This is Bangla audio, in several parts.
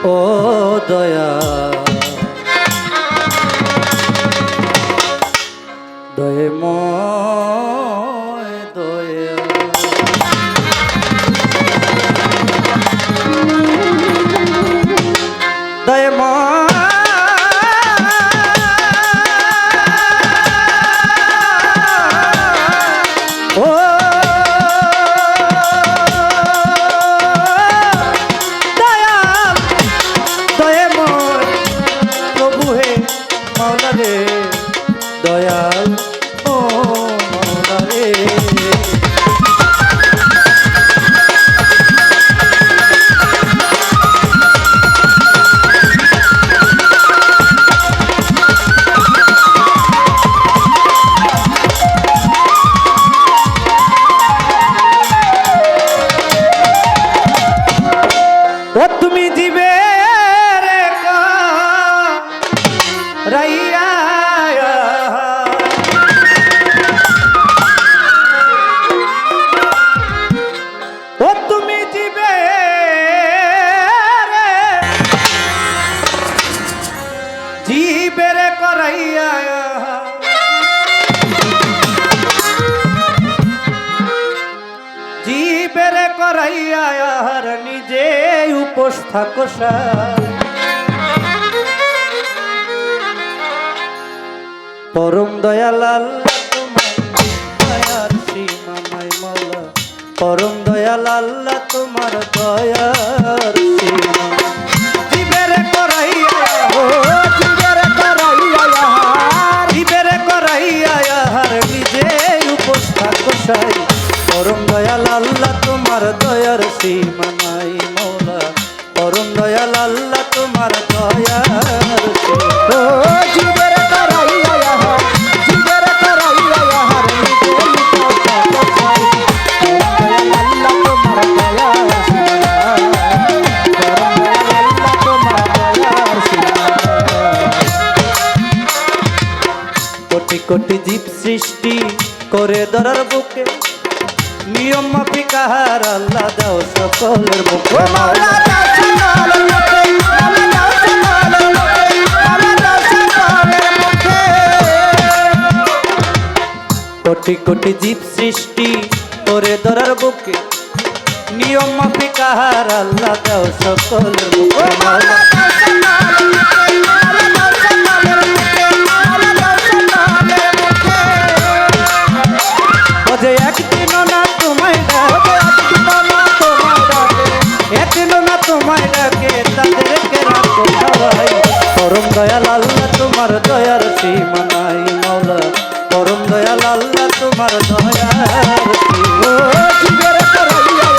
ও দয়া দয়াময় দয়া দয়াময় ও দয়াল দয়াময় প্রভু হে মাওলা রে দয়াল ও মাওলা রে ও তুমি দিবে রে রাইয়া ও তুমি দিবে রে জিবে রে করাইয়া জিবে রে করাইয়া আর নিজে উপোস থাকো পরম দয়াল আল্লাহ তোমার দয়ার সীমা নাই মাওলা পরম দয়াল আল্লাহ তোমার দয়ার সীমা জিবেরে করাইয়া ও জিবেরে করাইয়া জিবেরে করাইয়া আর নিজে উপোস থাকো পরম দয়াল আল্লাহ তোমার দয়ার সীমা নাই মাওলা পরম দয়াল আল্লাহ তোমার দয়ার সীমা ও জিবেরে করাইয়া জিবেরে করাইয়া আর নিজে উপোস থাকো পরম দয়াল আল্লাহ তোমার দয়ার সীমা পরম দয়াল আল্লাহ তোমার দয়ার সীমা কোটি কোটি জীব সৃষ্টি করে ধরার বুকে নিয়ম মাফিক আহার আল্লাহ দাও সকলের মুখে কোটি কোটি জীব সৃষ্টি করে ধরার বুকে নিয়ম মাফিক আহার আল্লাহ দাও সকলের মুখে একদিনও না তোমায় ডাকে একদিনও না তোমায় ডাকে তাদেরকে রাখো সবাই পরম দয়াল আল্লাহ তোমার দয়ার সীমা নাই মাওলা পরম দয়াল আল্লাহ তোমার দয়ার সীমা জিবেরে করাইয়া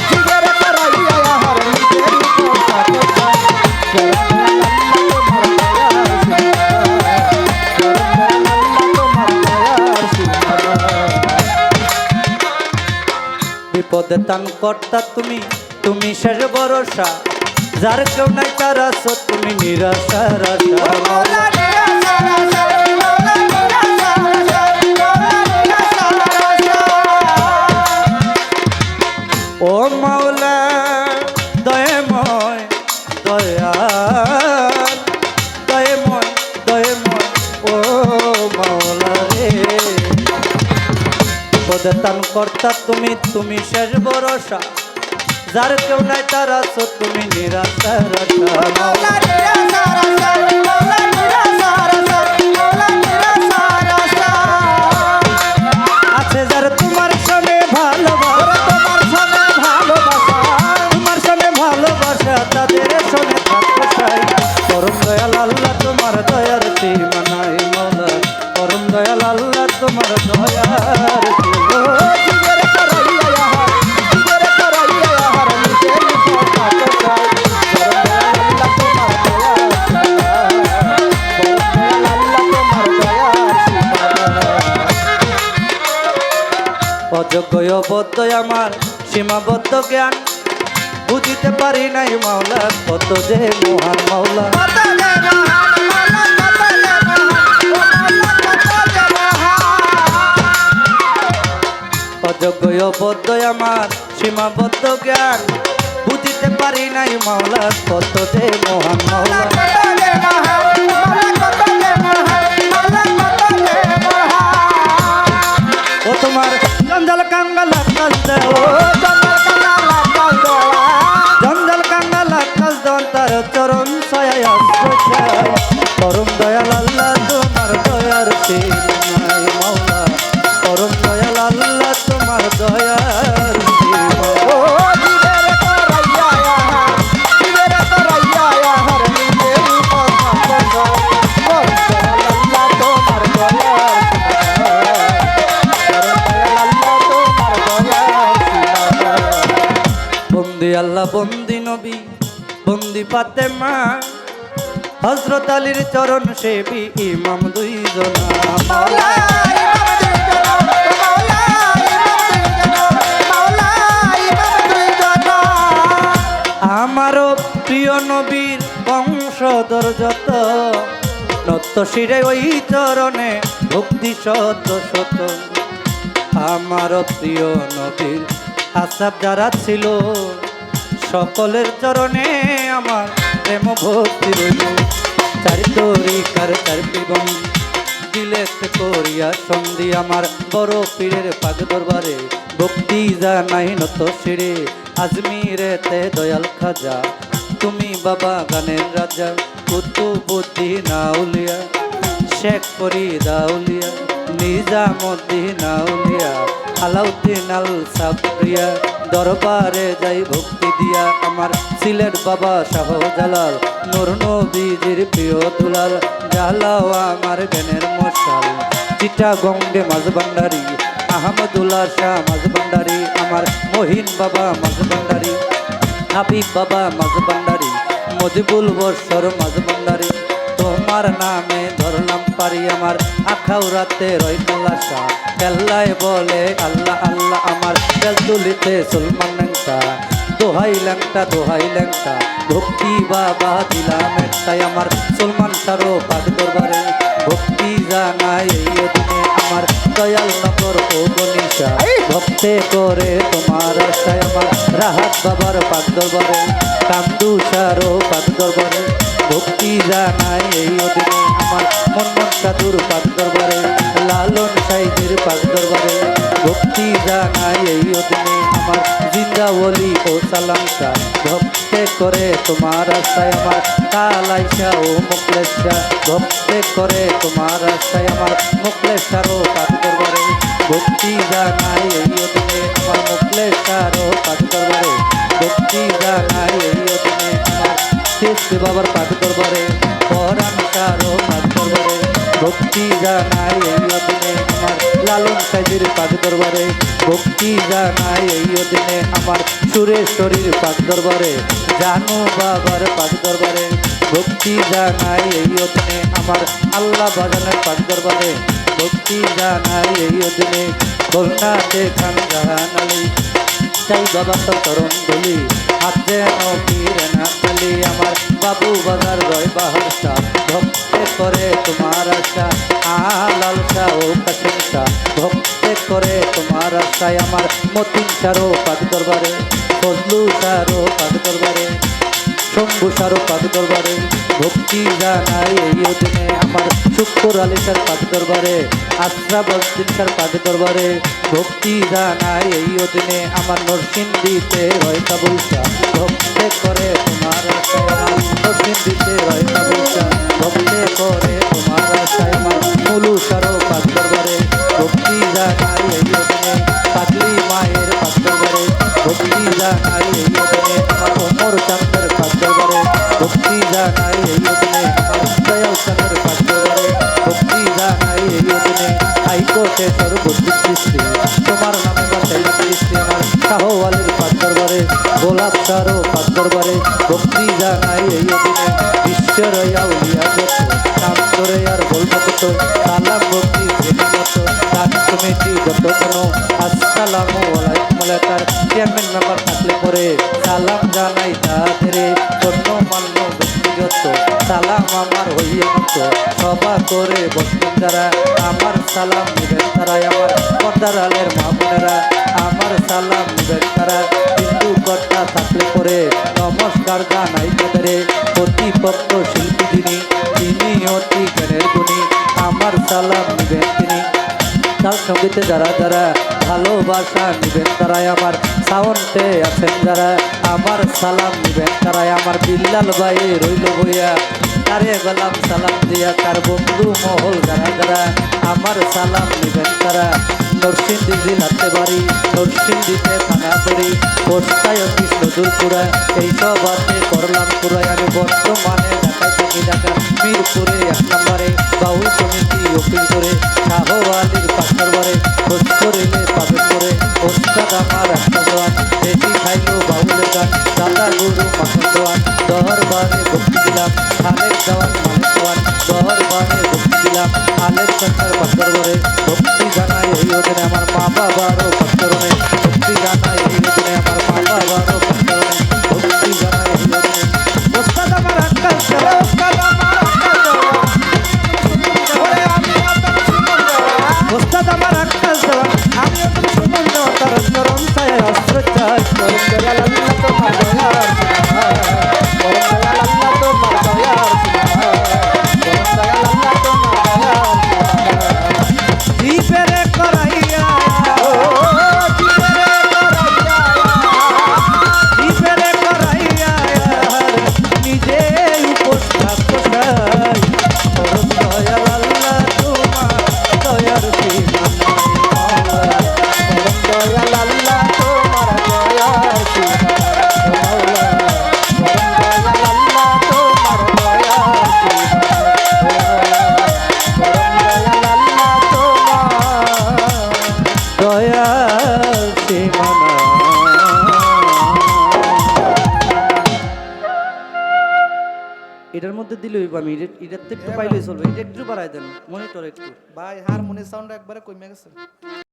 জিবেরে করাইয়া আর নিজের উপোস থাকো বিপদে তান কর্তা তুমি তুমি শেষ ভরসা যার কেউ নাই তার আছো তুমি নিরাশার ও মাওলা দয়াময় দয়াল দয়াময় দয়াময় ও মাওলা রে বিপদে তান কর্তা তুমি তুমি শেষ ভরসা যার কেউ নাই তার আছো তুমি নিরাশার আছে যার তোমার সঙ্গে ভালোবাসা তোমার সঙ্গে ভালোবাসা তোমার সঙ্গে ভালোবাসা তাদের সঙ্গে থাকতে চাই পরম দয়াল আল্লাহ তোমার দয়ার সীমা নাই মাওলা পরম দয়াল আল্লাহ তোমার দয়ার সীমা অযোগ্য অবদ্ধ আমার সীমাবদ্ধ জ্ঞান বুঝিতে পারি নাই মাওলা কত যে মহান মাওলা অযোগ্য অবদ্ধ আমার সীমাবদ্ধ জ্ঞান বুঝিতে বুঝাইতে পারি নাই মাওলা কত যে মহান মাওলা ও তোমার জঞ্জাল কাঙ্গাল আকাশ দেও জঞ্জাল কাঙ্গাল আকাশ দেওয়ান তার চরণ ছায় আশ্রয় চাই পরম দয়াল আল্লাহ তোমার দয়ার সীমাই মাওলা পরম দয়াল আল্লাহ তোমার দয়ার সীমা বন্দি আল্লাহ বন্দি নবী বন্দি ফাতেমা হযরত আলীর চরণ সেবী ইমাম দুইজনা মাওলা আমারও প্রিয় নবীর বংশধর যত নত শিরে ওই চরণে ভক্তি শত শত আমারও প্রিয় নবীর আসাব যারা ছিল সকলের চরণে আমার প্রেম ভক্তি রইল চারিতরিকার চার পিবন দিলেতে করিয়া সন্ধি আমার বড় পীরের পাগ দরবারে ভক্তি জানাই নত শিরে আজমিরেতে দয়াল খাজা তুমি বাবা গানের রাজা কুতুবুদ্দিন আউলিয়া শেখ ফরিদ আউলিয়া নিজামুদ্দিন আউলিয়া আলাউদ্দিন আল সাবরিয়া দরবারে যাই ভক্তি দিয়া আমার সিলেট বাবা শাহ জালাল নূর নবীজির প্রিয় দুলাল জালাও আমার জ্ঞানের মশাল চিটাগঙ্গে মাঝ ভান্ডারি আহমদুল্লাহ শাহ মাঝ ভান্ডারি আমার মহিন বাবা মাঝ ভান্ডারি হাবিব বাবা মাঝ ভান্ডারি মজিবুল বর্ষর মাঝ ভান্ডারি তোমার নামে ধরলাম পারি আমার আখাউরাতে রয় কালাসা কেল্লায় বলে আল্লাহ আল্লাহ আমার তেলতুলিতে সুলমান ল্যাংটা দোহাই ল্যাংটা ভক্তি বাবা দিলাম একটাই আমার সুলমান সারো পাক দরবারে ভক্তি জানাই এই দিনে আমার দয়াল নগর ও গনিশা ভক্তে করে তোমার আশায় আমার রাহাত বাবার পাক দরবারে কান্দু সারো পাক দরবারে ভক্তি জানাই এই দিনে আমার মন সাধুর পাক দরবারে লালন সাইজির পাক দরবারে ভক্তি জানাই এই দিনে আমার জিন্দাওয়ালি ও সালাম শাহ ভক্তে করে তোমার আশায় আমার কালাইশা ও মুকলেশা ভক্তে করে তোমার আশায় আমার মুকলেশারও পাক দরবারে ভক্তি জানাই এই দিনে আমার মুকলেশারও পাক দরবারে ভক্তি জানাই এই দিনে আমার শেষ বাবার পাক দরবারে পরাণ কারো পাক দরবারে ভক্তি জানাই এই দিনে আমার লালন সাইজির পাক দরবারে ভক্তি জানাই এই দিনে আমার সুরেশ্বরীর পাক দরবারে জানু বাবার পাক দরবারে ভক্তি জানাই এই দিনে আমার আল্লাহ বাজানের পাক দরবারে ভক্তি জানাই এই দিনে বলনাতে খান জাহান আলী চাই বাবা তো তরুণ বলি হাতে নবীর নালি আমার বাবু বাজার রয় বাহার শাহ ভক্তে করে তোমার আশা আলাল শাহ ও কাসিম শাহ ভক্তে করে তোমার আশায় আমার মতিন শাহরও পাক দরবারে ফজলু শাহরও পাক দরবারে শম্ভু শাহরও পাক দরবারে ভক্তি জানাই এই দিনে আমার শুক্র আলী শাহ পাক দরবারে আশরাফ উদ্দিন শাহ পাক দরবারে ভক্তি জানাই এই দিনে আমার নরসিংদীতে রয় কাবুল শাহ ভক্তে করে তোমার আশায় আমার নরসিংদীতে রয় কাবুল শাহ ভক্তে করে তোমার আশায় আমার মুলু শাহরও পাক দরবারে ভক্তি জানাই এই দিনে পাগলি মায়ের পাক দরবারে ভক্তি জানাই এই দিনে আমার ওমর চাঁদের পাক দরবারে ভক্তি জানাই এই দিনে আমার দয়াল চাঁদের পাক দরবারে ভক্তি জানাই এই দিনে হাইকোর্টে সর্বোচ্চ দৃষ্টি তোমার নামে বাসাই দৃষ্টি আমার শাহ আলীর পাক দরবারে গোলাপ শাহরও পাক দরবারে ভক্তি জানাই এই দিনে বিশ্বের আউলিয়া যত নাম করে আর বলবো কত সালাম ভক্তি প্রেমিনত ডাক কমিটি যত কোনো আসসালামু আলাইকুম লেখার চেয়ারম্যান মেম্বার থাকলে পরে সালাম জানাই তাদের জন্য মান্য ব্যক্তিগত সালাম আমার হইয়ে মতো সভা করে বসবেন যারা আমার সালাম নিবেন তারাই আমার পর্দার আলের মা বোনেরা আমার সালাম নিবেন তারা হিন্দু কর্তা থাকলে পরে নমস্কার জানাই তাদের প্রতিপক্ষ শিল্পী তিনি অতি জ্ঞানের গুণী আমার সালাম নিবেন তিনি তার সঙ্গীতে যারা যারা ভালোবাসা নিবেন তারাই আমার সাউন্ডে আছেন যারা আমার সালাম নিবেন তারাই আমার বিল্লাল ভাই রইল বইয়া তারে গেলাম সালাম দিয়া তার বন্ধু মহল যারা যারা আমার সালাম নিবেন তারা নরসিংদী জেলাতে বাড়ি নরসিংদীতে থানা করি পোস্টায় অফিস নজরপুরা এইসব আছে করলাম পুরাই আমি বর্তমানে ঢাকায় থাকি ঢাকা মিরপুরে 1 নম্বরে বাউল সমিতি অফিস করে শাহ আলীর পাশের বারে খোঁজ করিলে পাবেন করে ওস্তাদ আমার একটা দোয়ান দেশি খাইলো বাউলের গান দাদা গুরু মাখন দোয়ান দরবারে ভক্তি দিলাম খালের দেওয়ান মালিক দোয়ান দরবারে ভক্তি দিলাম আলের সরকার পাশের বারে ভক্তি জানাই এই ওদিনে আমার মা বাবারও পাশরণে ভক্তি জানাই এই ওদিনে আমার মা বাবারও পাশরণে ভক্তি জানাই এই ওদিনে ওস্তাদ আমার আক্কাল দেওয়া ওস্তাদ আমার আক্কাল দেওয়া ওস্তাদ আমার আক্কাল দেওয়া আমি অত সুমন দেওয়া তার চরণ ছায় অস্ত্র চাই চরণ দয়াল আল্লাহ তোমার দয়ার চরণ দয়াল আল্লাহ তোমার দয়ার চরণ দয়াল আল্লাহ তোমার দয়ার জীবেরে করাইয়া জীবেরে করাইয়া নিজে উপস্থাপ কোথায় চরণ দয়াল আল্লাহ তোমার দয়ার সীমা দয়াল আল্লাহ তোমার দয়ার সীমা দয়াল আল্লাহ তোমার দয়ার সীমা দয়াল আল্লাহ তোমার দয়ার সীমানা এটার মধ্যে দিলে আমি এটাতে একটু পাইলেই চলবে এটা একটু বাড়াই দেন মনিটর একটু ভাই হারমোনিয়াম সাউন্ড একবারে কমে গেছে